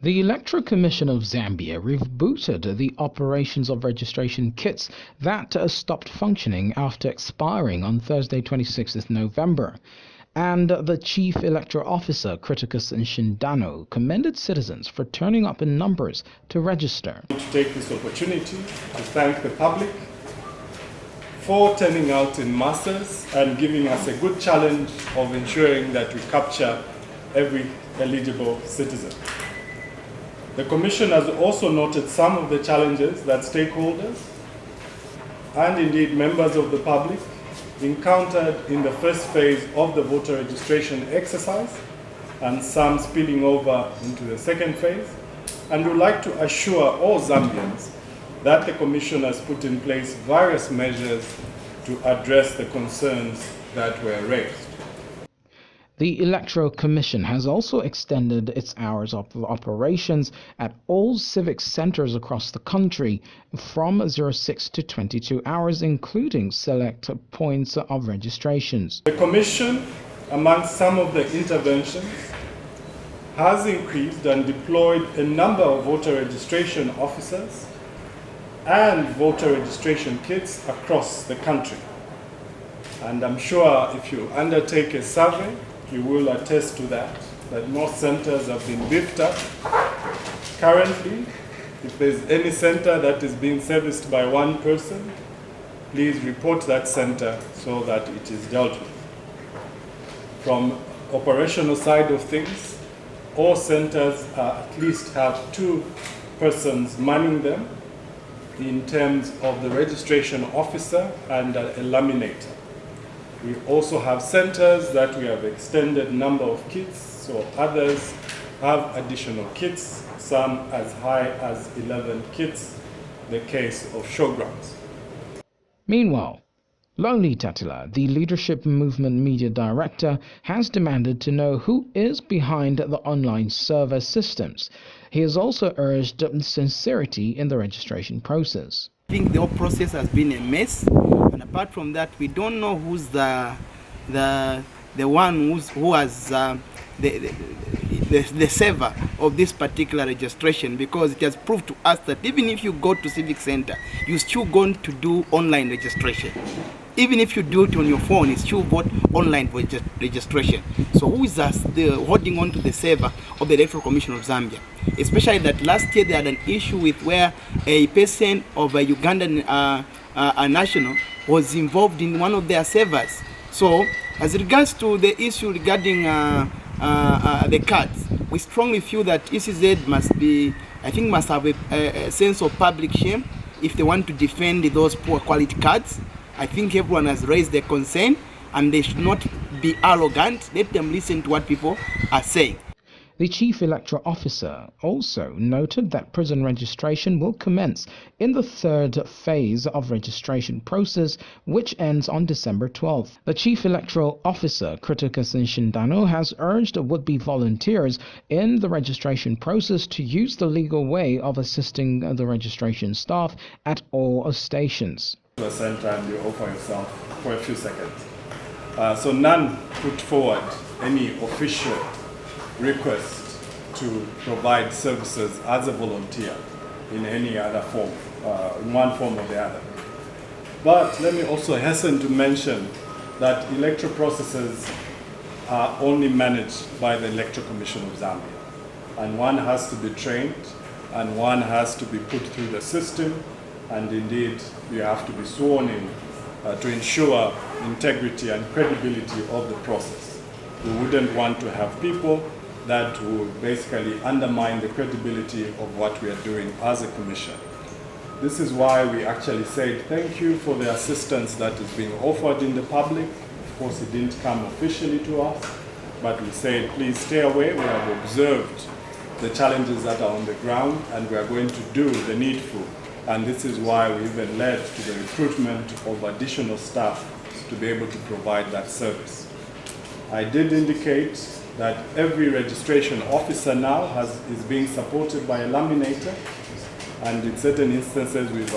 The Electoral Commission of Zambia rebooted the operations of registration kits that stopped functioning after expiring on Thursday, 26th November. And the Chief Electoral Officer, Criticus Nshindano, commended citizens for turning up in numbers to register. To take this opportunity to thank the public for turning out in masses and giving us a good challenge of ensuring that we capture every eligible citizen. The Commission has also noted some of the challenges that stakeholders and indeed members of the public encountered in the first phase of the voter registration exercise and some spilling over into the second phase, and would like to assure all Zambians that the Commission has put in place various measures to address the concerns that were raised. The Electoral Commission has also extended its hours of operations at all civic centers across the country from 06 to 22 hours, including select points of registrations. The Commission, amongst some of the interventions, has increased and deployed a number of voter registration officers and voter registration kits across the country. And I'm sure if you undertake a survey, you will attest to that most centers have been beefed up. Currently, if there's any center that is being serviced by one person, please report that center so that it is dealt with. From operational side of things, all centers at least have 2 persons manning them in terms of the registration officer and a laminator. We also have centers that we have extended number of kits, so others have additional kits, some as high as 11 kits, the case of showgrounds. Meanwhile, Lonely Tatila, the Leadership Movement Media Director, has demanded to know who is behind the online server systems. He has also urged sincerity in the registration process. I think the whole process has been a mess, and apart from that, we don't know who's the one who has the server of this particular registration, because it has proved to us that even if you go to Civic Center, you're still going to do online registration. Even if you do it on your phone, it's still vote online for registration. So who is holding on to the server of the Electoral Commission of Zambia? Especially that last year they had an issue with where a person of a Ugandan national was involved in one of their servers. So as regards to the issue regarding the cards, we strongly feel that ECZ must have a sense of public shame if they want to defend those poor quality cards. I think everyone has raised their concern, and they should not be arrogant. Let them listen to what people are saying. The Chief Electoral Officer also noted that prison registration will commence in the 3rd phase of registration process, which ends on December 12th. The Chief Electoral Officer, Criticus Nshindano, has urged would-be volunteers in the registration process to use the legal way of assisting the registration staff at all stations. At the same time, you offer yourself for a few seconds. So none put forward any official request to provide services as a volunteer in any other form, in one form or the other. But let me also hasten to mention that electoral processes are only managed by the Electoral Commission of Zambia. And one has to be trained, and one has to be put through the system, and indeed you have to be sworn in to ensure integrity and credibility of the process. We wouldn't want to have people that would basically undermine the credibility of what we are doing as a commission. This is why we actually said thank you for the assistance that is being offered in the public. Of course, it didn't come officially to us, but we said please stay away. We have observed the challenges that are on the ground, and we are going to do the needful. And this is why we even led to the recruitment of additional staff to be able to provide that service. I did indicate that every registration officer now is being supported by a laminator, and in certain instances we've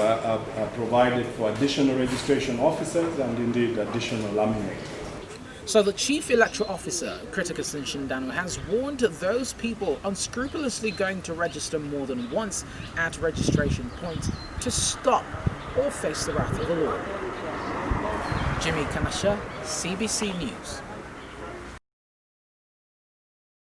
provided for additional registration officers and indeed additional laminators. So the Chief Electoral Officer, Criticus Nshindano, has warned those people unscrupulously going to register more than once at registration points to stop or face the wrath of the law. Jimmy Kanasha, CBC News.